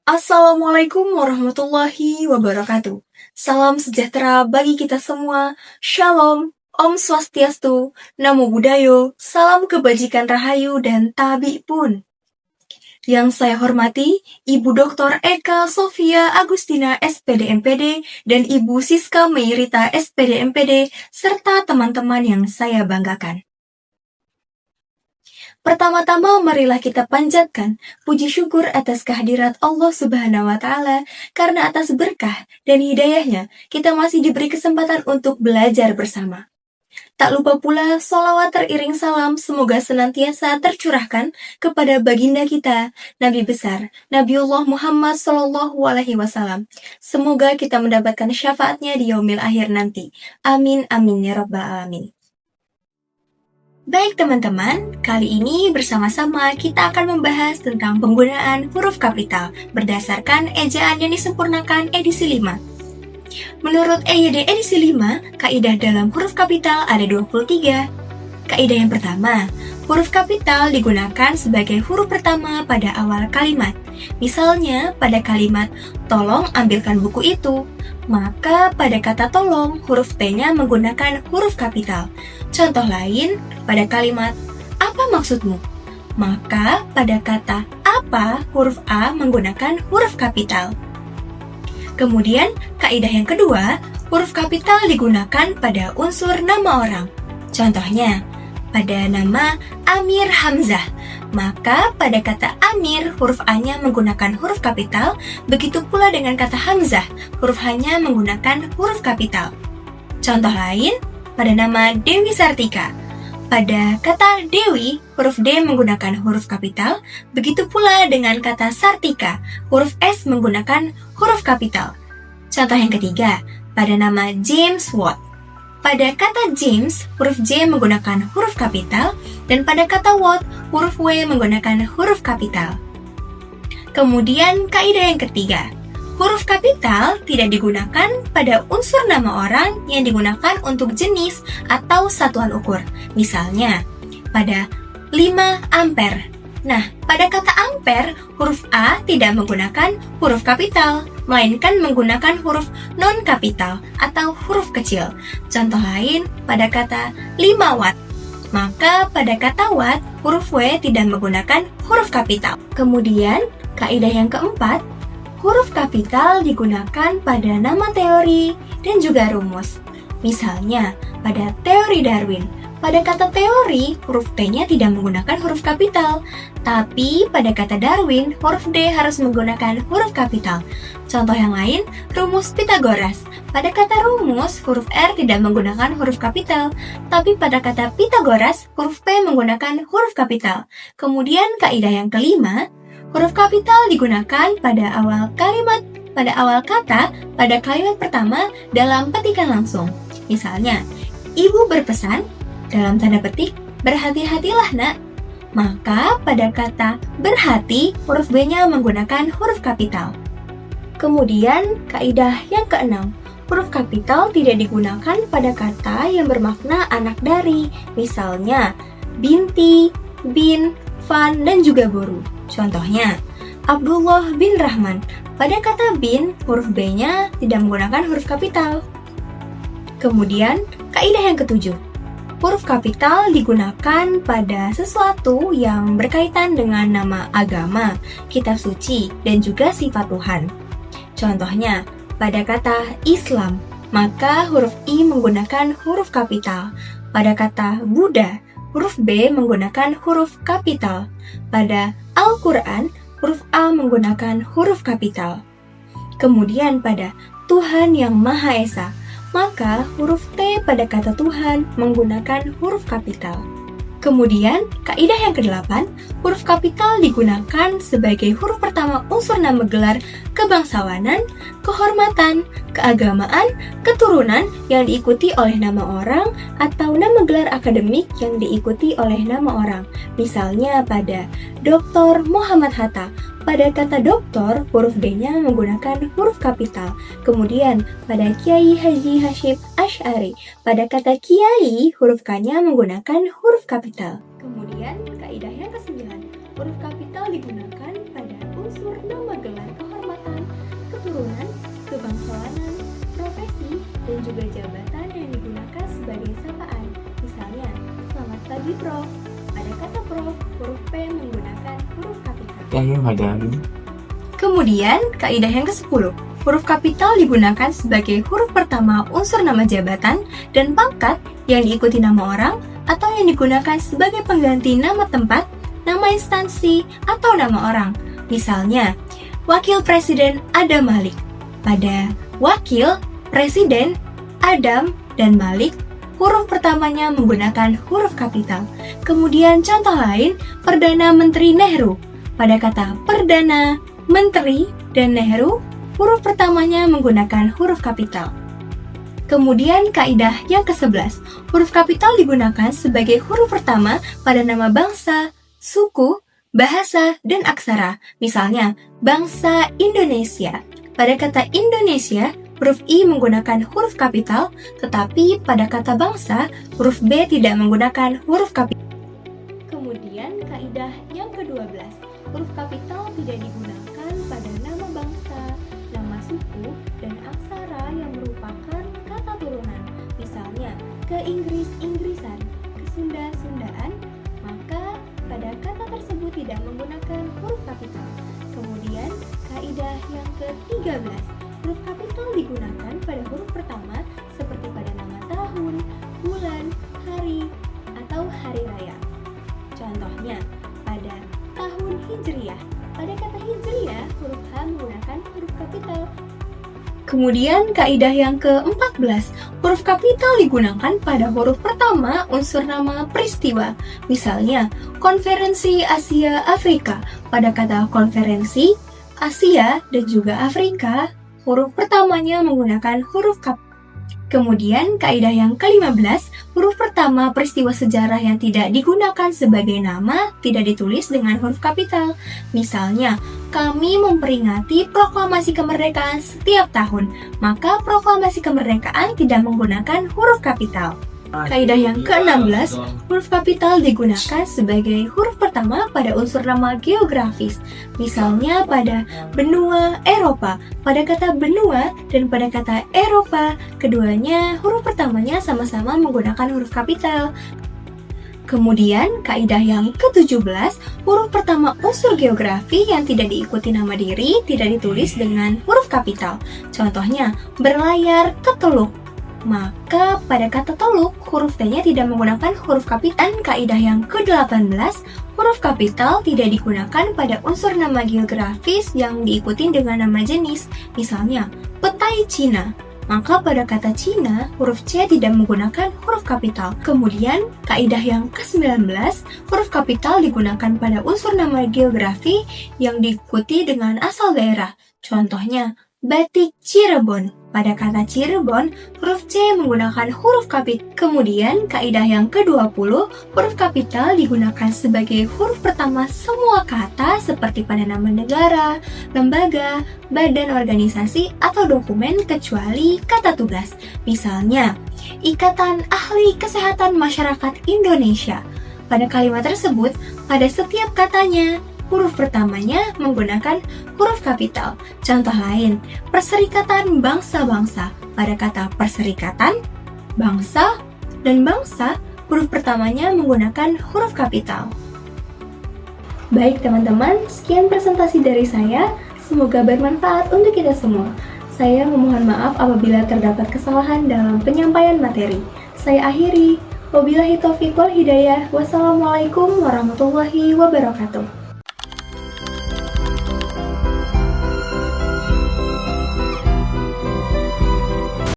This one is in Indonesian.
Assalamualaikum warahmatullahi wabarakatuh. Salam sejahtera bagi kita semua. Shalom, Om Swastiastu, Namo Buddhayo, salam kebajikan rahayu dan tabi pun. Yang saya hormati, Ibu Dr. Eka Sofia Agustina SPD MPD dan Ibu Siska Meirita SPD MPD serta teman-teman yang saya banggakan. Pertama-tama marilah kita panjatkan puji syukur atas kehadirat Allah Subhanahu wa Ta'ala, karena atas berkah dan hidayahnya kita masih diberi kesempatan untuk belajar bersama. Tak lupa pula sholawat teriring salam semoga senantiasa tercurahkan kepada baginda kita, Nabi besar, Nabiullah Muhammad SAW. Semoga kita mendapatkan syafaatnya di yaumil akhir nanti. Amin amin ya rabbal alamin. Baik teman-teman, kali ini bersama-sama kita akan membahas tentang penggunaan huruf kapital berdasarkan ejaan yang disempurnakan edisi 5. Menurut EYD edisi 5, kaidah dalam huruf kapital ada 23. Kaidah yang pertama, huruf kapital digunakan sebagai huruf pertama pada awal kalimat. Misalnya, pada kalimat, tolong ambilkan buku itu. Maka pada kata tolong, huruf T-nya menggunakan huruf kapital. Contoh lain, pada kalimat, apa maksudmu? Maka pada kata apa, huruf A menggunakan huruf kapital. Kemudian, kaidah yang kedua, huruf kapital digunakan pada unsur nama orang. Contohnya, pada nama Amir Hamzah, maka pada kata Amir, huruf A-nya menggunakan huruf kapital, begitu pula dengan kata Hamzah, huruf H-nya menggunakan huruf kapital. Contoh lain, pada nama Dewi Sartika, pada kata Dewi, huruf D menggunakan huruf kapital, begitu pula dengan kata Sartika, huruf S menggunakan huruf kapital. Contoh yang ketiga, pada nama James Watt, pada kata James, huruf J menggunakan huruf kapital, dan pada kata Watt, huruf W menggunakan huruf kapital. Kemudian, kaidah yang ketiga, huruf kapital tidak digunakan pada unsur nama orang yang digunakan untuk jenis atau satuan ukur. Misalnya, pada 5 ampere. Nah, pada kata ampere, huruf A tidak menggunakan huruf kapital, melainkan menggunakan huruf non-kapital atau huruf kecil. Contoh lain, pada kata 5 watt. Maka pada kata watt, huruf W tidak menggunakan huruf kapital. Kemudian, kaidah yang keempat, huruf kapital digunakan pada nama teori dan juga rumus. Misalnya, pada teori Darwin, pada kata teori, huruf T-nya tidak menggunakan huruf kapital, tapi pada kata Darwin, huruf D harus menggunakan huruf kapital. Contoh yang lain, rumus Pythagoras. Pada kata rumus, huruf R tidak menggunakan huruf kapital, tapi pada kata Pythagoras, huruf P menggunakan huruf kapital. Kemudian kaidah yang kelima, huruf kapital digunakan pada awal kalimat, pada awal kata, pada kalimat pertama dalam petikan langsung. Misalnya, ibu berpesan, dalam tanda petik, berhati-hatilah nak. Maka pada kata berhati, huruf B-nya menggunakan huruf kapital. Kemudian, kaidah yang keenam, huruf kapital tidak digunakan pada kata yang bermakna anak dari. Misalnya, binti, bin, fan, dan juga boru. Contohnya, Abdullah bin Rahman. Pada kata bin, huruf B-nya tidak menggunakan huruf kapital. Kemudian, kaidah yang ketujuh, huruf kapital digunakan pada sesuatu yang berkaitan dengan nama agama, kitab suci, dan juga sifat Tuhan. Contohnya, pada kata Islam, maka huruf I menggunakan huruf kapital. Pada kata Buddha, huruf B menggunakan huruf kapital. Pada Al-Quran, huruf A menggunakan huruf kapital. Kemudian pada Tuhan yang Maha Esa, maka huruf T pada kata Tuhan menggunakan huruf kapital. Kemudian, kaidah yang ke-8, huruf kapital digunakan sebagai huruf pertama unsur nama gelar kebangsawanan, kehormatan, keagamaan, keturunan yang diikuti oleh nama orang atau nama gelar akademik yang diikuti oleh nama orang. Misalnya pada Dr. Muhammad Hatta, pada kata doktor, huruf D-nya menggunakan huruf kapital. Kemudian, pada Kiai Haji Hashim Asy'ari, pada kata Kiai, huruf K-nya menggunakan huruf kapital. Kemudian, kaidah yang ke-9, huruf kapital digunakan pada unsur nama gelar kehormatan juga jabatan yang digunakan sebagai sapaan. Misalnya, selamat pagi Prof. Pada kata Prof, huruf P menggunakan huruf kapital. Kemudian, kaidah yang ke-10. Huruf kapital digunakan sebagai huruf pertama unsur nama jabatan dan pangkat yang diikuti nama orang atau yang digunakan sebagai pengganti nama tempat, nama instansi, atau nama orang. Misalnya, Wakil Presiden Adam Malik. Pada Wakil, Presiden, Adam, dan Malik, huruf pertamanya menggunakan huruf kapital. Kemudian contoh lain, Perdana Menteri Nehru. Pada kata Perdana, Menteri, dan Nehru, huruf pertamanya menggunakan huruf kapital. Kemudian kaidah yang ke-11, huruf kapital digunakan sebagai huruf pertama pada nama bangsa, suku, bahasa, dan aksara. Misalnya, bangsa Indonesia. Pada kata Indonesia, huruf I menggunakan huruf kapital, tetapi pada kata bangsa, huruf B tidak menggunakan huruf kapital. Kemudian kaidah yang ke-12, huruf kapital tidak digunakan pada nama bangsa, nama suku, dan aksara yang merupakan kata turunan. Misalnya, ke Inggris-Inggrisan, ke Sunda-Sundaan, maka pada kata tersebut tidak menggunakan huruf kapital. Kemudian, kaidah yang ke-13, huruf kapital digunakan pada huruf pertama seperti pada nama tahun, bulan, hari, atau hari raya. Contohnya, pada tahun Hijriyah, pada kata Hijriyah, huruf H menggunakan huruf kapital. Kemudian kaidah yang ke-14, huruf kapital digunakan pada huruf pertama unsur nama peristiwa. Misalnya, Konferensi Asia Afrika. Pada kata konferensi, Asia dan juga Afrika, huruf pertamanya menggunakan huruf kapital. Kemudian kaidah yang ke-15, huruf pertama peristiwa sejarah yang tidak digunakan sebagai nama tidak ditulis dengan huruf kapital. Misalnya, kami memperingati proklamasi kemerdekaan setiap tahun, maka proklamasi kemerdekaan tidak menggunakan huruf kapital. Kaidah yang ke-16, huruf kapital digunakan sebagai huruf pertama pada unsur nama geografis. Misalnya pada benua Eropa. Pada kata benua dan pada kata Eropa, keduanya huruf pertamanya sama-sama menggunakan huruf kapital. Kemudian, kaidah yang ke-17, huruf pertama unsur geografi yang tidak diikuti nama diri tidak ditulis dengan huruf kapital. Contohnya, berlayar ke Teluk. Maka pada kata Teluk, huruf T-nya tidak menggunakan huruf kapital. Kaidah yang ke-18, huruf kapital tidak digunakan pada unsur nama geografis yang diikuti dengan nama jenis. Misalnya, petai Cina. Maka pada kata Cina, huruf C tidak menggunakan huruf kapital. Kemudian, kaidah yang ke-19, huruf kapital digunakan pada unsur nama geografi yang diikuti dengan asal daerah. Contohnya, batik Cirebon. Pada kata Cirebon, huruf C menggunakan huruf kapital. Kemudian, kaidah yang ke-20, huruf kapital digunakan sebagai huruf pertama semua kata seperti pada nama negara, lembaga, badan organisasi, atau dokumen kecuali kata tugas. Misalnya, Ikatan Ahli Kesehatan Masyarakat Indonesia. Pada kalimat tersebut, pada setiap katanya, huruf pertamanya menggunakan huruf kapital. Contoh lain, Perserikatan Bangsa-Bangsa. Pada kata perserikatan, bangsa, dan bangsa, huruf pertamanya menggunakan huruf kapital. Baik teman-teman, sekian presentasi dari saya. Semoga bermanfaat untuk kita semua. Saya memohon maaf apabila terdapat kesalahan dalam penyampaian materi. Saya akhiri. Wabillahi taufiq wal hidayah. Wassalamualaikum warahmatullahi wabarakatuh.